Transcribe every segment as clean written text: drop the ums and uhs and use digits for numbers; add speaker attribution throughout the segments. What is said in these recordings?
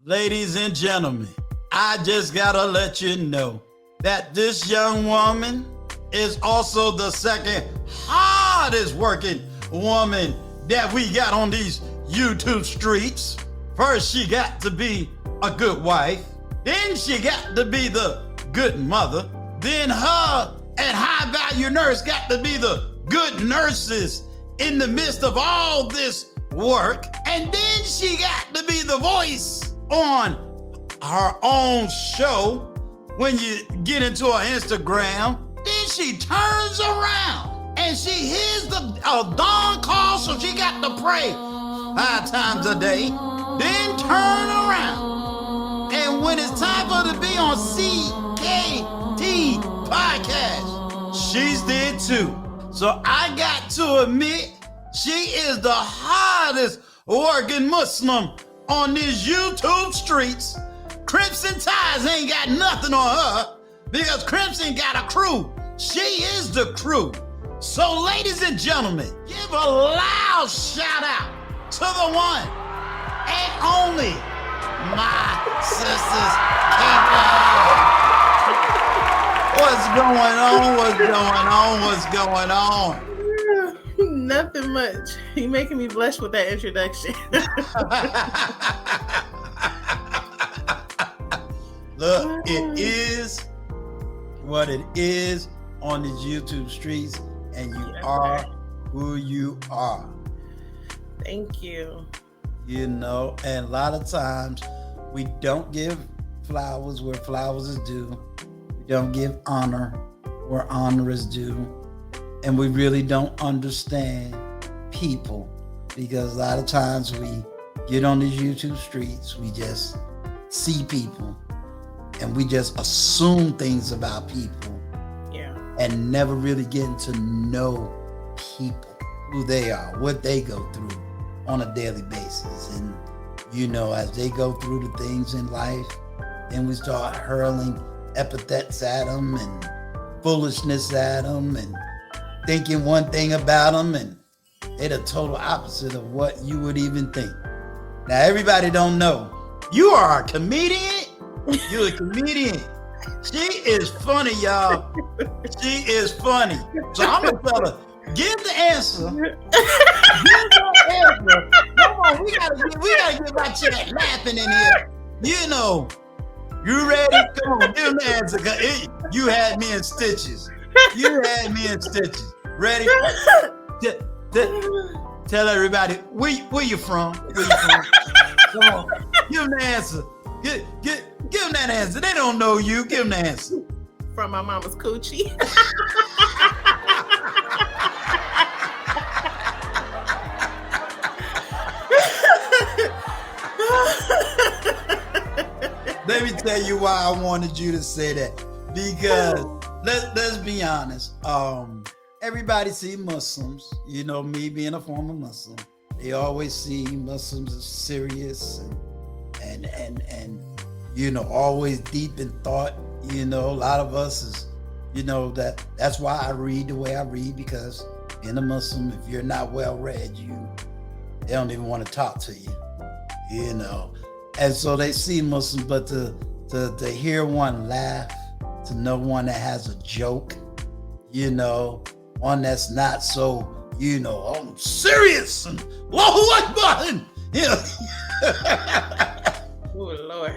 Speaker 1: Ladies and gentlemen, I just gotta let you know that this young woman is also the second hardest working woman that we got on these YouTube streets. First, she got to be a good wife. Then she got to be the good mother. Then her and High Value Nurse got to be the good nurses in the midst of all this work. And then she got to be the voice on her own show. When you get into her Instagram, then she turns around and she hears the dawn call, so she got to pray 5 times a day, then turn around. And when it's time for her to be on CKT podcast, she's there too. So I got to admit, she is the hardest working Muslim on these YouTube streets. Crimson Ties ain't got nothing on her because Crimson got a crew. She is the crew. So ladies and gentlemen, give a loud shout out to the one and only my sister's keeper. What's going on? What's going on? What's going on?
Speaker 2: Nothing much. You making me blush with that introduction.
Speaker 1: Look, it is what it is on these YouTube streets, and you are who you are.
Speaker 2: Thank you.
Speaker 1: You know, and a lot of times we don't give flowers where flowers is due. We don't give honor where honor is due. And we really don't understand people, because a lot of times we get on these YouTube streets, we just see people and we just assume things about people, and never really getting to know people, who they are, what they go through on a daily basis. And you know, as they go through the things in life, then we start hurling epithets at them and foolishness at them and thinking one thing about them, and they're the total opposite of what you would even think. Now, everybody don't know, you are a comedian. You're a comedian. She is funny, y'all. She is funny. So I'm gonna tell her, give the answer. Give the answer. Come on, we gotta get my chat laughing in here. You know, you ready? Come on, give the answer. 'Cause you had me in stitches. You had me in stitches. Ready? Tell everybody where you from. Where you from? Come on, give them the answer. Give them that answer. They don't know you. Give them the answer.
Speaker 2: From my mama's coochie.
Speaker 1: Let me tell you why I wanted you to say that. Because let's be honest. Everybody see Muslims, you know, me being a former Muslim, they always see Muslims as serious and you know, always deep in thought. You know, a lot of us is, you know, that's why I read the way I read, because being a Muslim, if you're not well read, they don't even want to talk to you, you know. And so they see Muslims, but to hear one laugh, to know one that has a joke, you know, one that's not so, you know, I'm serious and Allahu Akbar, you know.
Speaker 2: Oh Lord.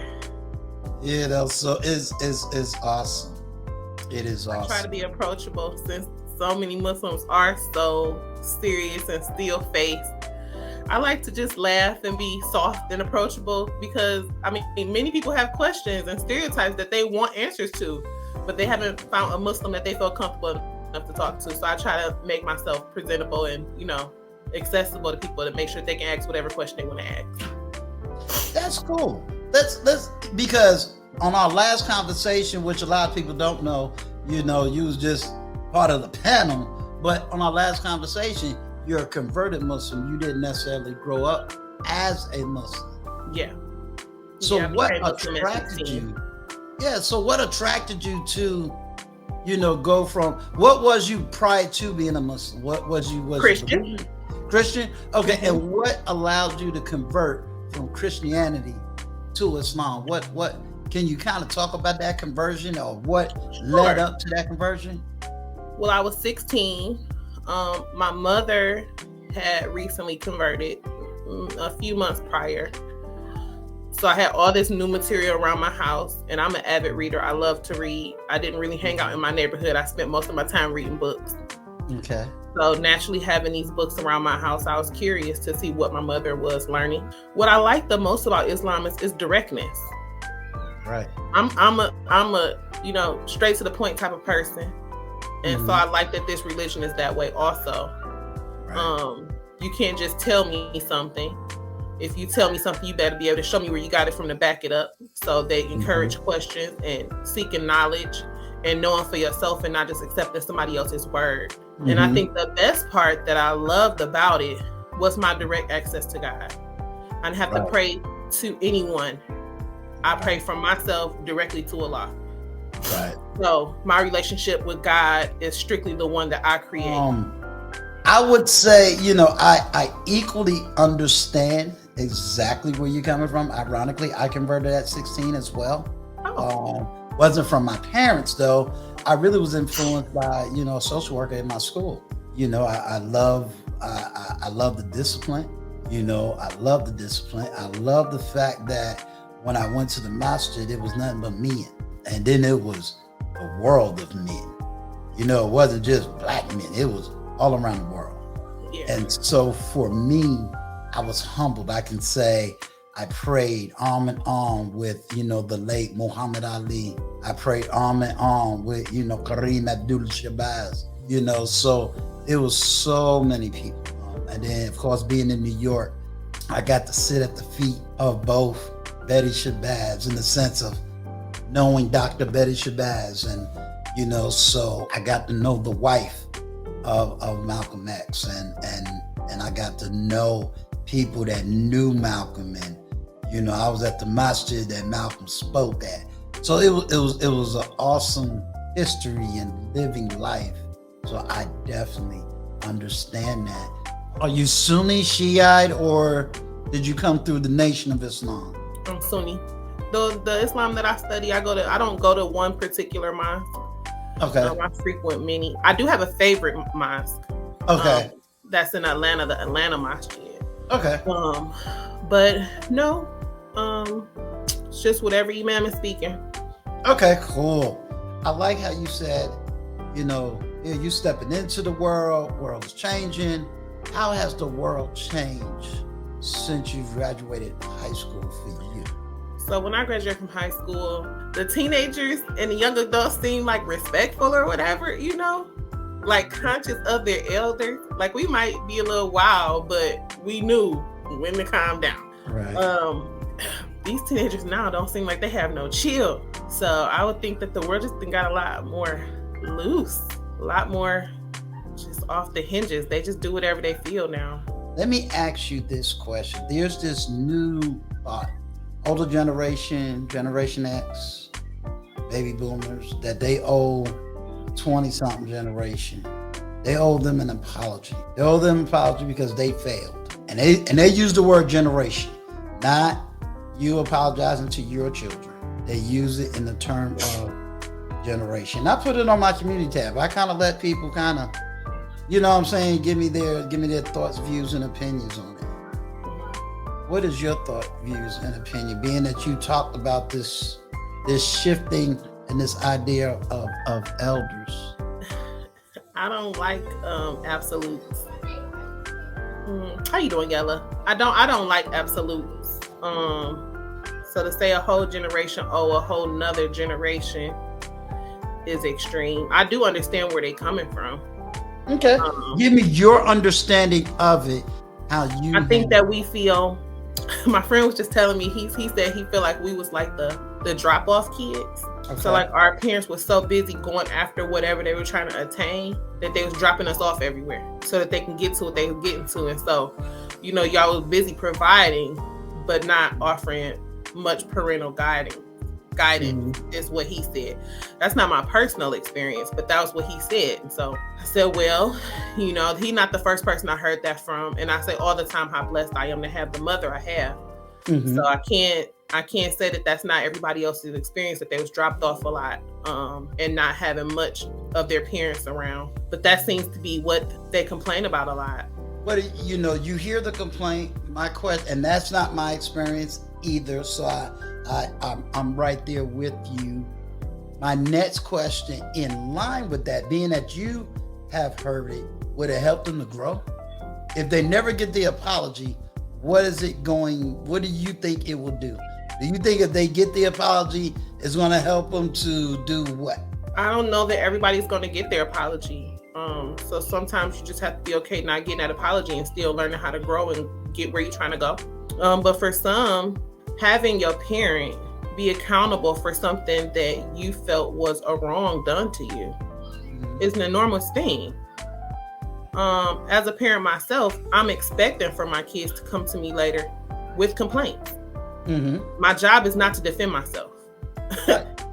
Speaker 1: You know, so it's awesome. It is awesome.
Speaker 2: I try to be approachable, since so many Muslims are so serious and still face. I like to just laugh and be soft and approachable, because I mean, many people have questions and stereotypes that they want answers to, but they haven't found a Muslim that they feel comfortable enough to talk to. So I try to make myself presentable and, you know, accessible to people, to make sure they can ask whatever question they want to ask.
Speaker 1: That's cool. Let's because on our last conversation, which a lot of people don't know, you know, you was just part of the panel, but on our last conversation, you're a converted Muslim. You didn't necessarily grow up as a Muslim.
Speaker 2: Yeah.
Speaker 1: So
Speaker 2: yeah,
Speaker 1: what attracted you? Yeah, so what attracted you to, you know, go from, what was you prior to being a Muslim? What was you?
Speaker 2: Christian.
Speaker 1: Christian? Okay, and what allowed you to convert from Christianity to Islam? What can you kind of talk about that conversion, or what led up to that conversion?
Speaker 2: Well, I was 16. My mother had recently converted a few months prior. So I had all this new material around my house, and I'm an avid reader. I love to read. I didn't really hang out in my neighborhood. I spent most of my time reading books.
Speaker 1: Okay.
Speaker 2: So naturally, having these books around my house, I was curious to see what my mother was learning. What I like the most about Islam is directness.
Speaker 1: Right.
Speaker 2: I'm a straight to the point type of person, and so I like that this religion is that way also. Right. You can't just tell me something. If you tell me something, you better be able to show me where you got it from to back it up. So they encourage questions and seeking knowledge and knowing for yourself, and not just accepting somebody else's word. And I think the best part that I loved about it was my direct access to God. I didn't have to pray to anyone. I pray from myself directly to Allah.
Speaker 1: Right.
Speaker 2: So my relationship with God is strictly the one that I create.
Speaker 1: I would say, I equally understand exactly where you're coming from. Ironically, I converted at 16 as well. Wasn't from my parents though. I really was influenced by, a social worker in my school. I love the discipline. I love the discipline. I love the fact that when I went to the masjid, it was nothing but men. And then it was a world of men. It wasn't just black men. It was all around the world. Yeah. And so for me, I was humbled. I can say I prayed arm in arm with, the late Muhammad Ali. I prayed arm in arm with, Kareem Abdul-Shabazz. So it was so many people. And then, of course, being in New York, I got to sit at the feet of both Betty Shabazz, in the sense of knowing Dr. Betty Shabazz. And, so I got to know the wife of Malcolm X. And I got to know people that knew Malcolm. And, I was at the masjid that Malcolm spoke at. So it was an awesome history and living life. So I definitely understand that. Are you Sunni, Shiite, or did you come through the Nation of Islam?
Speaker 2: I'm Sunni. The Islam that I study, I don't go to one particular mosque. Okay. I frequent many. I do have a favorite mosque.
Speaker 1: Okay.
Speaker 2: That's in Atlanta, the Atlanta Mosque.
Speaker 1: Okay.
Speaker 2: But no, it's just whatever Imam is speaking.
Speaker 1: Okay, cool. I like how you said, you stepping into the world is changing. How has the world changed since you graduated high school for you?
Speaker 2: So when I graduated from high school, the teenagers and the young adults seemed like respectful or whatever, like conscious of their elders. Like we might be a little wild, but we knew when to calm down.
Speaker 1: Right.
Speaker 2: These teenagers now don't seem like they have no chill. So I would think that the world just got a lot more loose, a lot more just off the hinges. They just do whatever they feel now.
Speaker 1: Let me ask you this question. There's this new thought. Older generation, Generation X, baby boomers, that they owe 20-something generation. They owe them an apology. They owe them an apology because they failed. And they use the word generation, not you apologizing to your children. They use it in the term of generation. I put it on my community tab. I kind of let people give me their thoughts, views, and opinions on it. What is your thought, views, and opinion, being that you talked about this shifting and this idea of elders?
Speaker 2: I don't like absolutes. How you doing, Yella? I don't like absolutes. So to say a whole generation owe a whole nother generation is extreme. I do understand where they're coming from.
Speaker 1: Okay. Give me your understanding of it. I
Speaker 2: think that we feel. My friend was just telling me he said he felt like we was like the drop off kids. Okay. So like our parents were so busy going after whatever they were trying to attain that they was dropping us off everywhere so that they can get to what they were getting to. And so, y'all was busy providing, but not offering much parental guidance is what he said. That's not my personal experience, but that was what he said. And so I said, well, he's not the first person I heard that from. And I say all the time how blessed I am to have the mother I have. So I can't I can't say that that's not everybody else's experience, that they was dropped off a lot and not having much of their parents around. But that seems to be what they complain about a lot.
Speaker 1: But you hear the complaint. My question, and that's not my experience either. So I'm right there with you. My next question, in line with that, being that you have heard it, would it help them to grow? If they never get the apology, what do you think it will do? Do you think if they get the apology, it's going to help them to do what?
Speaker 2: I don't know that everybody's going to get their apology. So sometimes you just have to be okay not getting that apology and still learning how to grow and get where you're trying to go. But for some, having your parent be accountable for something that you felt was a wrong done to you is an enormous thing. As a parent myself, I'm expecting for my kids to come to me later with complaints. Mm-hmm. My job is not to defend myself.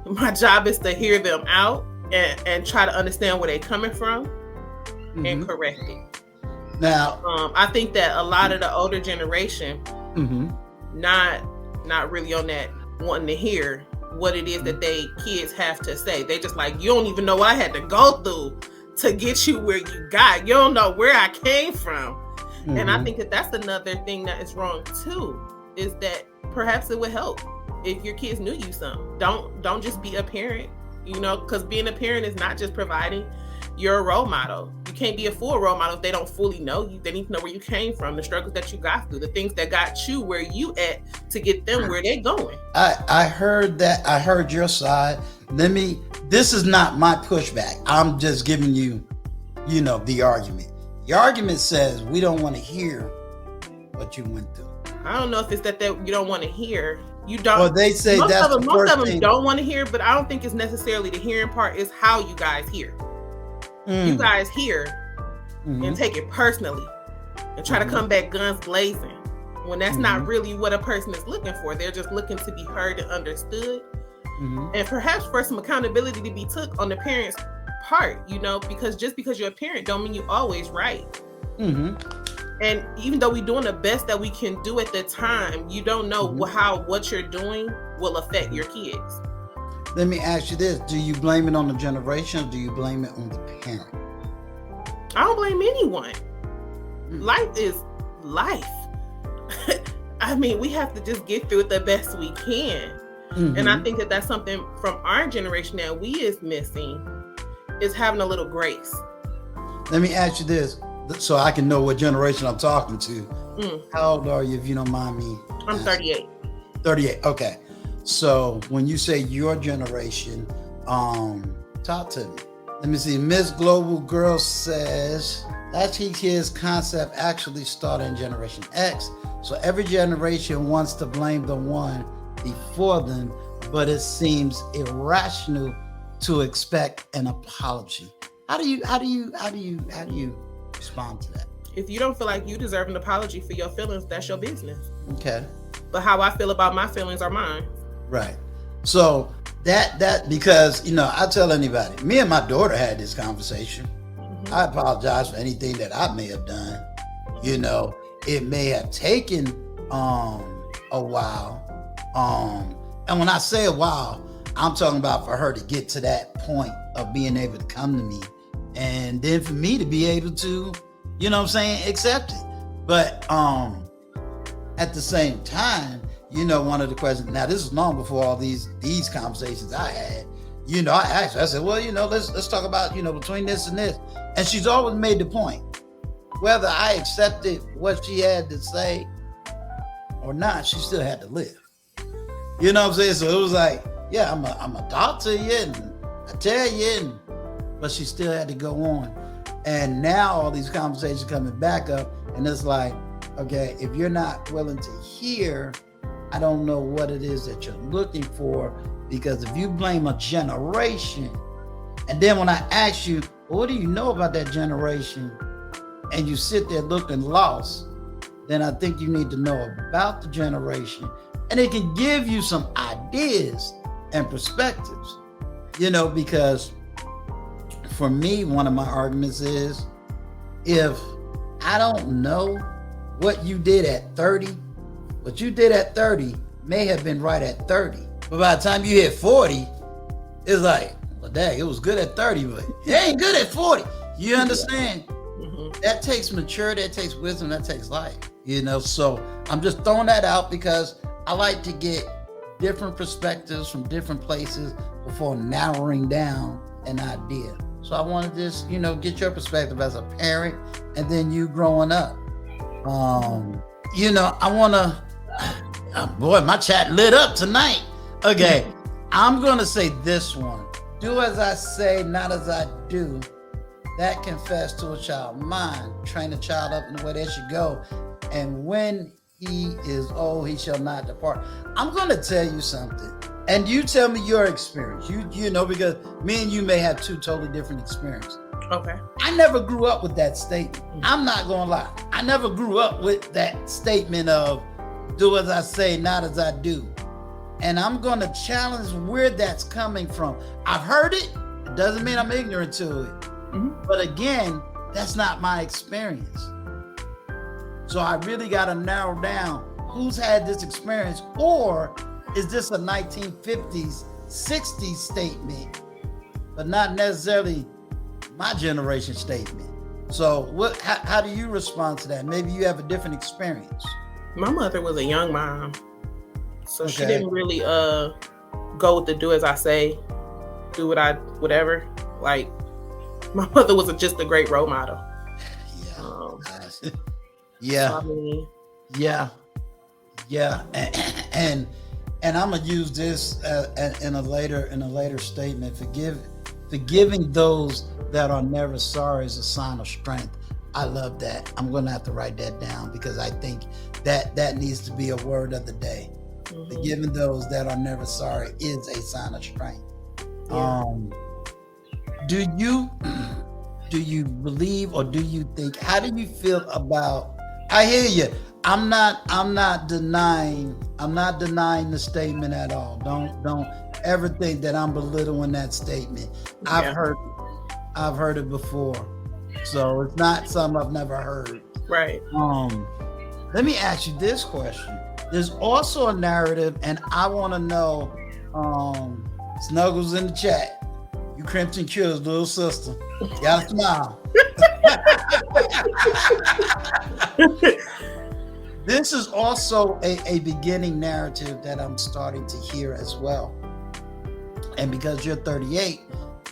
Speaker 2: My job is to hear them out and try to understand where they're coming from and correct it.
Speaker 1: Now,
Speaker 2: I think that a lot of the older generation, not really on that, wanting to hear what it is that they kids have to say. They just like, you don't even know what I had to go through to get you where you got. You don't know where I came from. And I think that that's another thing that is wrong too, is that perhaps it would help if your kids knew you some. Don't just be a parent, because being a parent is not just providing. You're a role model. You can't be a full role model if they don't fully know you. They need to know where you came from, the struggles that you got through, the things that got you where you at to get them where they're going.
Speaker 1: I heard that. I heard your side. This is not my pushback. I'm just giving you, the argument. The argument says we don't want to hear what you went through.
Speaker 2: I don't know if it's that you don't want to hear. You don't.
Speaker 1: Well, they say
Speaker 2: most
Speaker 1: that's
Speaker 2: of them,
Speaker 1: the
Speaker 2: most
Speaker 1: first
Speaker 2: of them
Speaker 1: thing.
Speaker 2: don't want to hear, but I don't think it's necessarily the hearing part. It's how you guys hear. You guys hear and take it personally and try to come back guns blazing when that's not really what a person is looking for. They're just looking to be heard and understood, and perhaps for some accountability to be took on the parents' part. Because just because you're a parent don't mean you're always right. And even though we're doing the best that we can do at the time, you don't know how what you're doing will affect your kids.
Speaker 1: Let me ask you this. Do you blame it on the generation or do you blame it on the parent?
Speaker 2: I don't blame anyone. Life is life. I mean, we have to just get through it the best we can. And I think that that's something from our generation that we is missing, is having a little grace.
Speaker 1: Let me ask you this so I can know what generation I'm talking to. How old are you, if you don't mind me?
Speaker 2: I'm 38.
Speaker 1: 38. Okay. So when you say your generation, talk to me. Let me see. Miss Global Girl says Latchkey Kids concept actually started in Generation X. So every generation wants to blame the one before them, but it seems irrational to expect an apology. How do you respond to that?
Speaker 2: If you don't feel like you deserve an apology for your feelings, that's your business.
Speaker 1: Okay.
Speaker 2: But how I feel about my feelings are mine.
Speaker 1: Right. So that because I tell anybody, me and my daughter had this conversation. I apologize for anything that I may have done. It may have taken a while. And when I say a while, I'm talking about for her to get to that point of being able to come to me, and then for me to be able to, accept it. But at the same time, one of the questions, now this is long before all these conversations I had, I asked her, I said, well, let's talk about, between this and this. And she's always made the point, whether I accepted what she had to say or not, she still had to live. You know what I'm saying? So it was like, yeah, I'm a talk to you and I tell you, but she still had to go on. And now all these conversations coming back up, and it's like, okay, if you're not willing to hear, I don't know what it is that you're looking for, because if you blame a generation, and then when I ask you, well, what do you know about that generation, and you sit there looking lost, then I think you need to know about the generation, and it can give you some ideas and perspectives, because for me, one of my arguments is, if I don't know what you did at 30, may have been right at 30. But by the time you hit 40, it's like, well, dang, it was good at 30, but it ain't good at 40. You understand?
Speaker 2: Mm-hmm.
Speaker 1: That takes maturity, that takes wisdom, that takes life. So I'm just throwing that out because I like to get different perspectives from different places before narrowing down an idea. So I want to just, get your perspective as a parent and then you growing up. I want to, boy, my chat lit up tonight. Okay, I'm going to say this one. Do as I say, not as I do. That confess to a child. Mind, train a child up in the way they should go. And when he is old, he shall not depart. I'm going to tell you something. And you tell me your experience. Because me and you may have two totally different experiences.
Speaker 2: Okay.
Speaker 1: I never grew up with that statement. I'm not going to lie. I never grew up with that statement of do as I say, not as I do. And I'm going to challenge where that's coming from. I've heard it. It doesn't mean I'm ignorant to it. Mm-hmm. But again, that's not my experience. So I really got to narrow down who's had this experience, or is this a 1950s, 60s statement, but not necessarily my generation statement. So how do you respond to that? Maybe you have a different experience.
Speaker 2: My mother was a young mom, so she didn't really go with the do as I say, do whatever. Like, my mother was just a great role model.
Speaker 1: Yeah. And I'm gonna use this in a later statement. Forgiving those that are never sorry is a sign of strength. I love that. I'm gonna have to write that down because I think that needs to be a word of the day. Mm-hmm. Forgiving those that are never sorry is a sign of strength. Yeah. Do you believe, or do you think? How do you feel about? I hear you. I'm not denying the statement at all. Don't ever think that I'm belittling that statement. I've heard it before, so it's not something I've never heard.
Speaker 2: Right.
Speaker 1: Let me ask you this question. There's also a narrative, and I want to know. Snuggles in the chat. You Crimson Cure's little sister. Gotta smile. This is also a beginning narrative that I'm starting to hear as well. And because you're 38,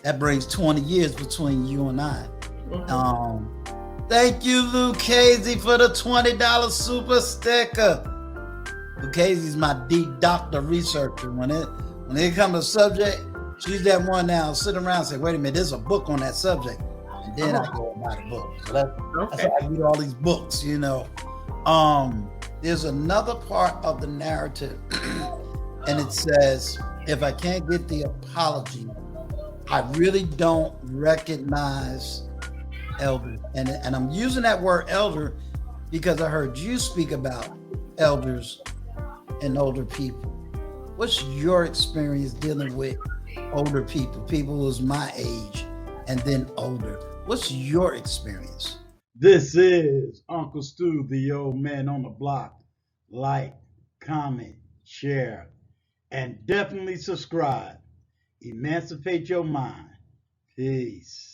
Speaker 1: that brings 20 years between you and I. Mm-hmm. Thank you, Lucchese, for the $20 super sticker. Lucchese's my deep doctor researcher. When it comes to subject, she's that one now sit around and say, wait a minute, there's a book on that subject. And then I go and buy the book. So that's how I read all these books, There's another part of the narrative, and it says, if I can't get the apology, I really don't recognize elders. And I'm using that word elder because I heard you speak about elders and older people. What's your experience dealing with older people who's my age and then older? What's your experience? This is Uncle Stu, the old man on the block. Like, comment, share, and definitely subscribe. Emancipate your mind. Peace.